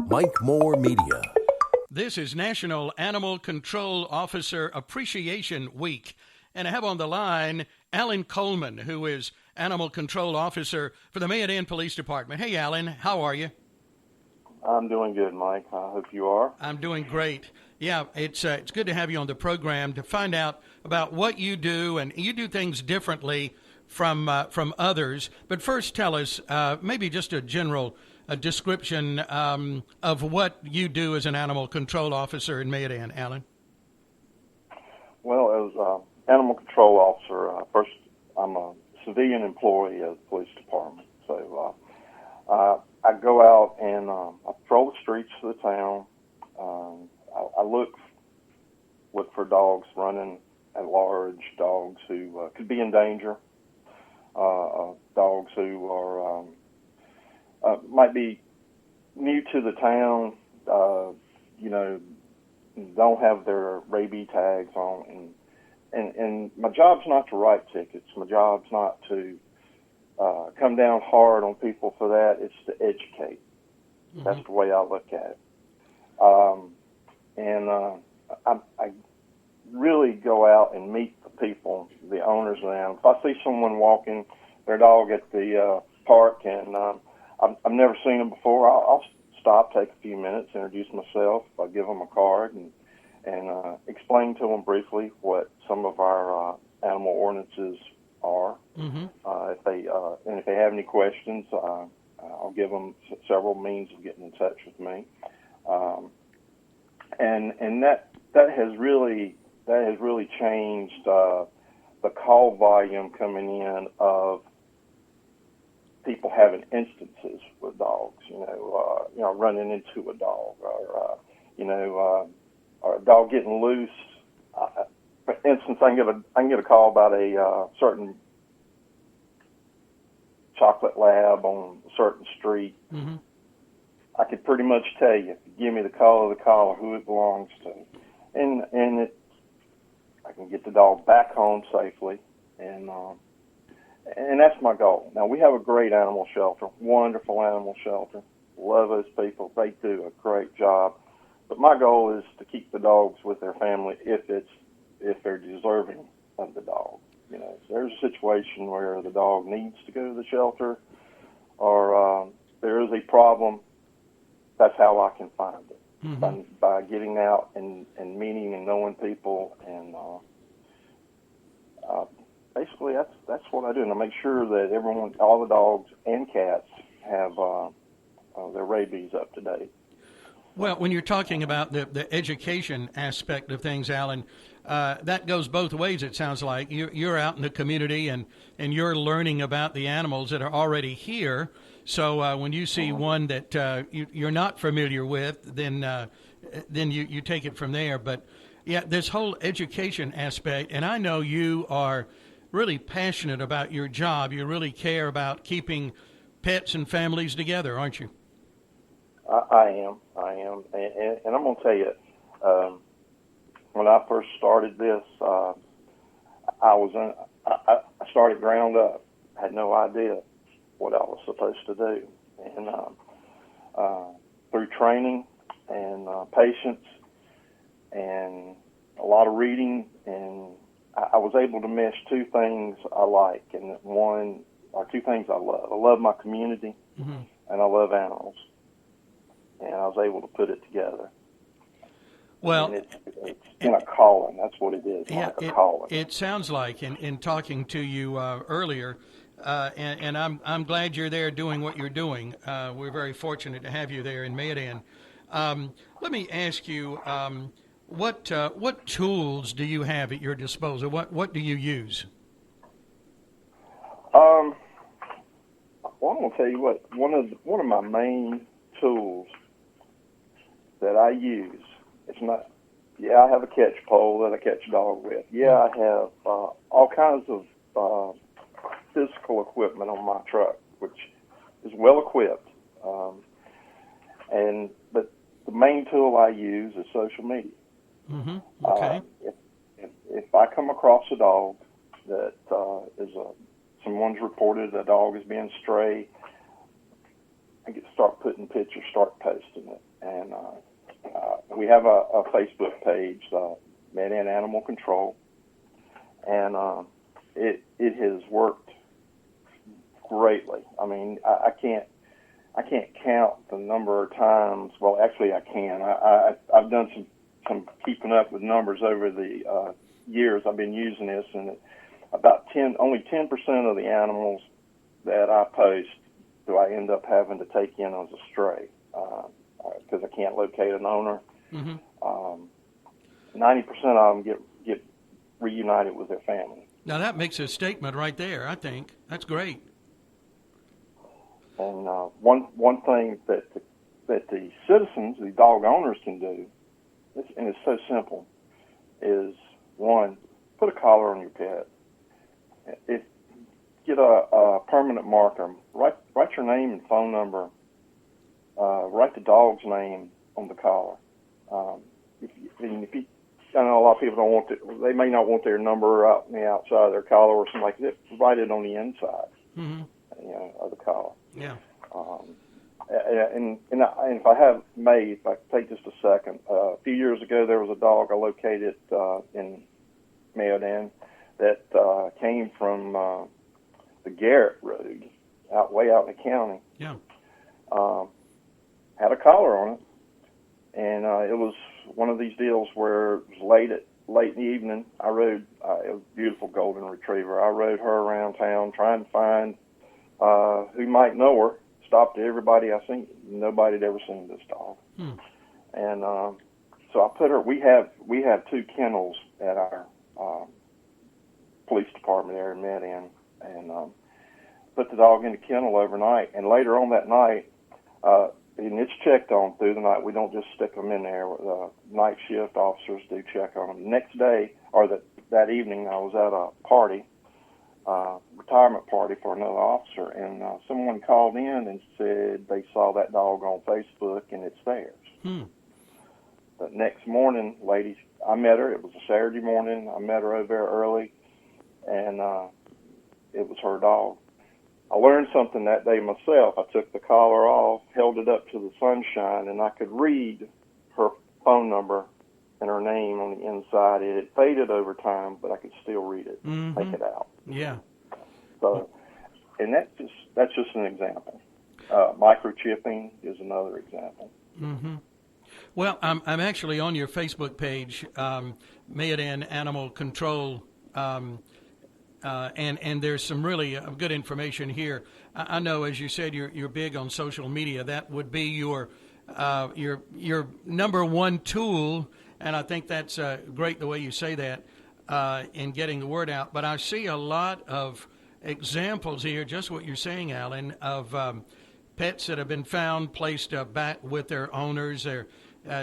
Mike Moore Media. This is National Animal Control Officer Appreciation Week, and I have on the line Alan Coleman, who is Animal Control Officer for the Mayodan Police Department. Hey, Alan, how are you? I'm doing good, Mike. I hope you are. I'm doing great. Yeah, it's good to have you on the program to find out about what you do, and you do things differently from others. But first, tell us maybe just a general description of what you do as an animal control officer in Mayodan, Alan. Well, as animal control officer, first I'm a civilian employee of the police department. So I go out and I patrol the streets of the town. I look for dogs running at large, dogs who could be in danger, dogs who are might be new to the town, don't have their rabies tags on, and my job's not to write tickets. My job's not to come down hard on people for that. It's to educate. Mm-hmm. That's the way I look at it. I really go out and meet the people, the owners of the animals. If I see someone walking their dog at the park and I've never seen them before, I'll stop, take a few minutes, introduce myself. I'll give them a card and explain to them briefly what some of our animal ordinances are. Mm-hmm. If they have any questions, I'll give them several means of getting in touch with me. And that has really changed the call volume coming in of people having instances with dogs, running into a dog, or or a dog getting loose. For instance, I can get a call about a certain chocolate lab on a certain street. Mm-hmm. I could pretty much tell you, if you give me the call of the caller, who it belongs to, and I can get the dog back home safely, and that's my goal. Now, we have a great animal shelter, wonderful animal shelter. Love those people. They do a great job. But my goal is to keep the dogs with their family if they're deserving of the dog. If there's a situation where the dog needs to go to the shelter, or there is a problem, that's how I can find it. Mm-hmm. By getting out and meeting and knowing people, and basically that's what I do. And I make sure that all the dogs and cats have their rabies up to date. Well, when you're talking about the education aspect of things, Alan, that goes both ways, it sounds like. You're out in the community and you're learning about the animals that are already here. So when you see one that you're not familiar with, then you take it from there. But, yeah, this whole education aspect, and I know you are really passionate about your job. You really care about keeping pets and families together, aren't you? I am, and I'm going to tell you, when I first started this, I started ground up. I had no idea what I was supposed to do, and through training and patience and a lot of reading, and I was able to mesh two things I like, and two things I love. I love my community, mm-hmm. and I love animals. And I was able to put it together. Well, it's a calling. That's what it is. Yeah, like a calling. It sounds like in talking to you earlier, and I'm glad you're there doing what you're doing. We're very fortunate to have you there in Mayodan. Let me ask you, what tools do you have at your disposal? What do you use? Well, I'm going to tell you what. One of my main tools that I use. It's not. Yeah, I have a catch pole that I catch a dog with. Yeah, I have all kinds of physical equipment on my truck, which is well equipped. But the main tool I use is social media. Mm-hmm. Okay. If I come across a dog that someone's reported a dog is being stray, start putting pictures, start posting it. And we have a Facebook page, Mayodan Animal Control, and it has worked greatly. I mean, I can't count the number of times. Well, actually, I can. I've done some keeping up with numbers over the years I've been using this, and only 10% of the animals that I post do I end up having to take in as a stray because I can't locate an owner. 90% of them get reunited with their family. Now that makes a statement right there. I think that's great. And one thing that the citizens, the dog owners, can do, and it's so simple, is one, put a collar on your pet. Get a permanent marker. Write your name and phone number. Write the dog's name on the collar. I know a lot of people don't want they may not want their number out on the outside of their collar or something like that. Write it on the inside, of the collar. Yeah. And if I take just a second. A few years ago, there was a dog I located in Mayodan that came from the Garrett Road, way out in the county. Yeah. Had a collar on it, and it was one of these deals where it was late in the evening. I rode it was a beautiful golden retriever. I rode her around town trying to find who might know her. Stopped everybody I seen. Nobody had ever seen this dog. And so I put her. We have 2 kennels at our police department there in Mayodan, and put the dog in the kennel overnight. And later on that night, and it's checked on through the night. We don't just stick them in there. The night shift officers do check on them. The next day, or that evening, I was at a party, retirement party for another officer, and someone called in and said they saw that dog on Facebook and it's theirs. The next morning, ladies, I met her. It was a Saturday morning. I met her over there early, and it was her dog. I learned something that day myself. I took the collar off, held it up to the sunshine, and I could read her phone number and her name on the inside. It had faded over time, but I could still read it, make it out. Yeah. So, and that's just an example. Microchipping is another example. Well, I'm actually on your Facebook page, Mayodan Animal Control, and there's some really good information here. I know, as you said, you're big on social media. That would be your number one tool, and I think that's great the way you say that in getting the word out. But I see a lot of examples here, just what you're saying, Alan, of pets that have been found, placed back with their owners.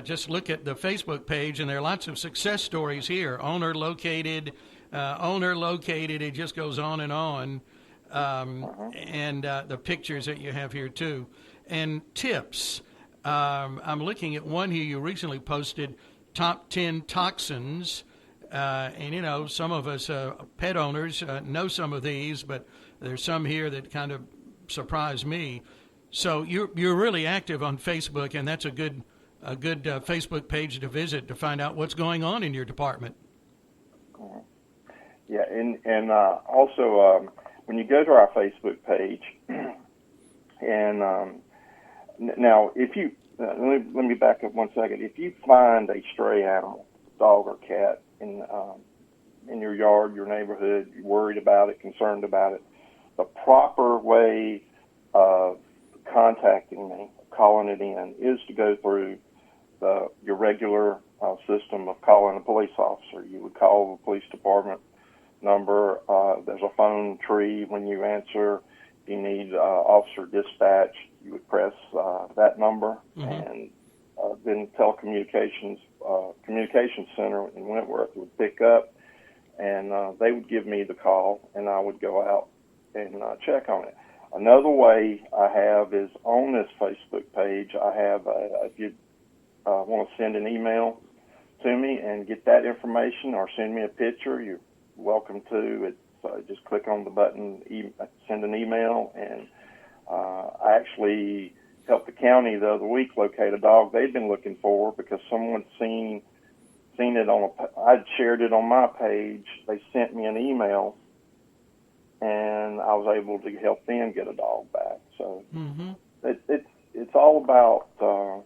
Just look at the Facebook page, and there are lots of success stories here. Owner located. It just goes on and on. And the pictures that you have here, too. And tips. I'm looking at one here you recently posted, top 10 toxins. And, some of us pet owners know some of these, but there's some here that kind of surprise me. So you're really active on Facebook, and that's a good Facebook page to visit to find out what's going on in your department. Yeah, and also when you go to our Facebook page, and now if you let me back up 1 second. If you find a stray animal, dog or cat, in your yard, your neighborhood, you're worried about it, concerned about it, the proper way of contacting me, calling it in, is to go through your regular system of calling a police officer. You would call the police department number. There's a phone tree when you answer. If you need officer dispatch, you would press that number, and then telecommunications communications center in Wentworth would pick up, and they would give me the call, and I would go out and check on it. Another way I have is on this Facebook page. I have, if you want to send an email to me and get that information, or send me a picture, you're welcome to. Just click on the button, send an email, and I actually helped the county the other week locate a dog they'd been looking for because someone seen it I'd shared it on my page. They sent me an email, and I was able to help them get a dog back. So it's all about to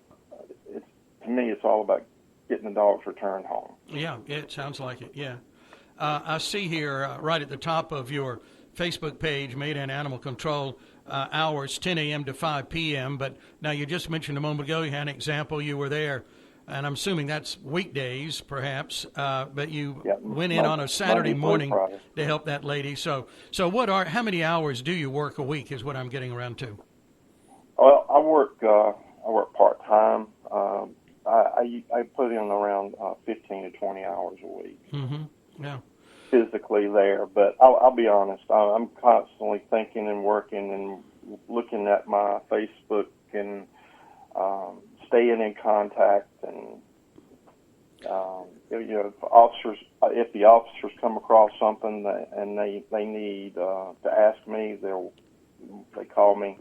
me, it's all about getting the dogs returned home. Yeah, it sounds like it. Yeah, I see here right at the top of your Facebook page, Mayodan Animal Control, hours 10 a.m. to 5 p.m. But now you just mentioned a moment ago you had an example. You were there, and I'm assuming that's weekdays, perhaps. But you went in on a Saturday morning to help that lady. So how many hours do you work a week? Is what I'm getting around to. Well, I work part time. I put in around 15 to 20 hours a week. Yeah. Physically there, but I'll be honest. I'm constantly thinking and working and looking at my Facebook and staying in contact. And if the officers come across something and they need to ask me, they call me.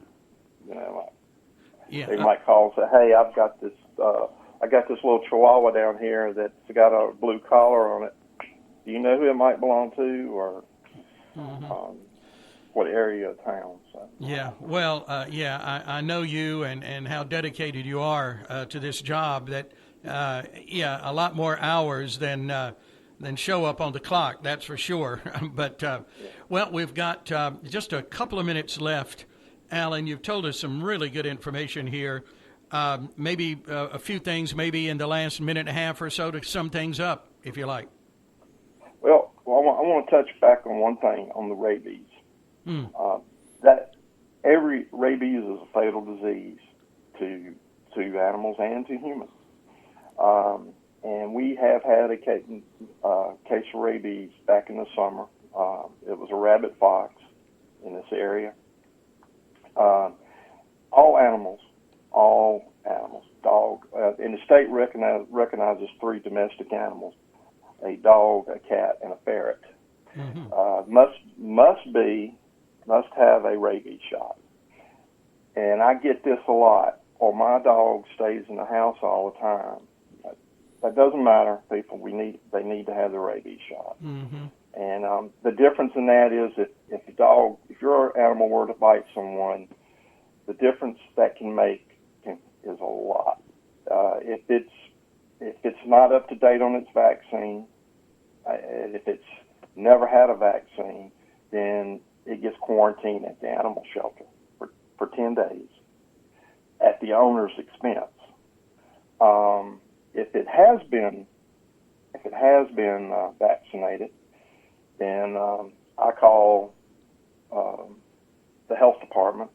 They might call and say, "Hey, I've got this. I got this little Chihuahua down here that's got a blue collar on it. Do you know who it might belong to, or what area of town?" So. Yeah, well, I know you and how dedicated you are to this job. That, a lot more hours than show up on the clock. That's for sure. But well, we've got just a couple of minutes left. Alan, you've told us some really good information here. Maybe a few things, maybe in the last minute and a half or so, to sum things up, if you like. Well, I want to touch back on one thing on the rabies. That every rabies is a fatal disease to animals and to humans. And we have had a case of rabies back in the summer. It was a rabbit fox in this area. All animals, dog, and the state recognizes 3 domestic animals: a dog, a cat, and a ferret. Must have a rabies shot. And I get this a lot. Or my dog stays in the house all the time. That doesn't matter, people. They need to have the rabies shot. And the difference in that is if your animal were to bite someone, the difference that can make is a lot. If it's not up to date on its vaccine, if it's never had a vaccine, then it gets quarantined at the animal shelter for 10 days at the owner's expense. If it has been vaccinated, then I call the health department,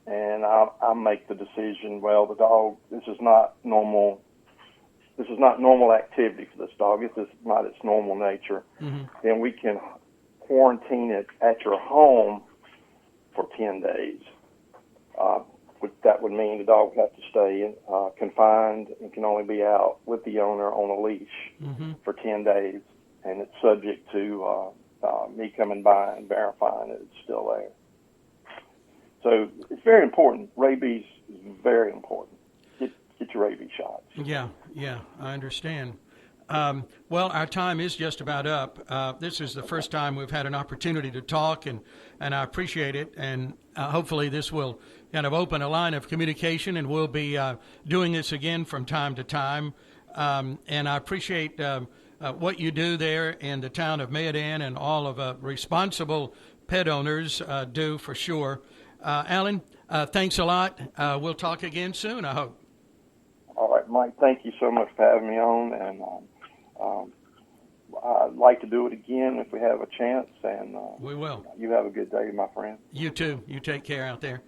and I make the decision. Well, the dog, this is not normal activity for this dog. This is not its normal nature. Then we can quarantine it at your home for 10 days. That would mean the dog would have to stay confined and can only be out with the owner on a leash for 10 days. And it's subject to me coming by and verifying that it's still there. So it's very important. Rabies is very important. Get your rabies shots. Yeah, I understand. Well, our time is just about up. This is the first time we've had an opportunity to talk, and I appreciate it. And hopefully this will kind of open a line of communication, and we'll be doing this again from time to time. And I appreciate what you do there in the town of Mayodan, and all of responsible pet owners do, for sure. Alan, thanks a lot. We'll talk again soon, I hope. All right, Mike, thank you so much for having me on, and I'd like to do it again if we have a chance, and we will. You have a good day, my friend. You too. You take care out there.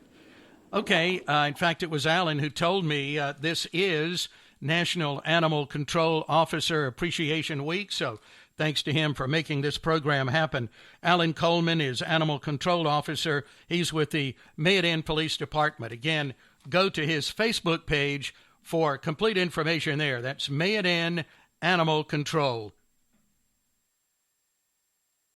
Okay, in fact, it was Alan who told me this is National Animal Control Officer Appreciation Week, so thanks to him for making this program happen. Alan Coleman is Animal Control Officer. He's with the Mayodan Police Department. Again, go to his Facebook page for complete information there. That's Mayodan Animal Control.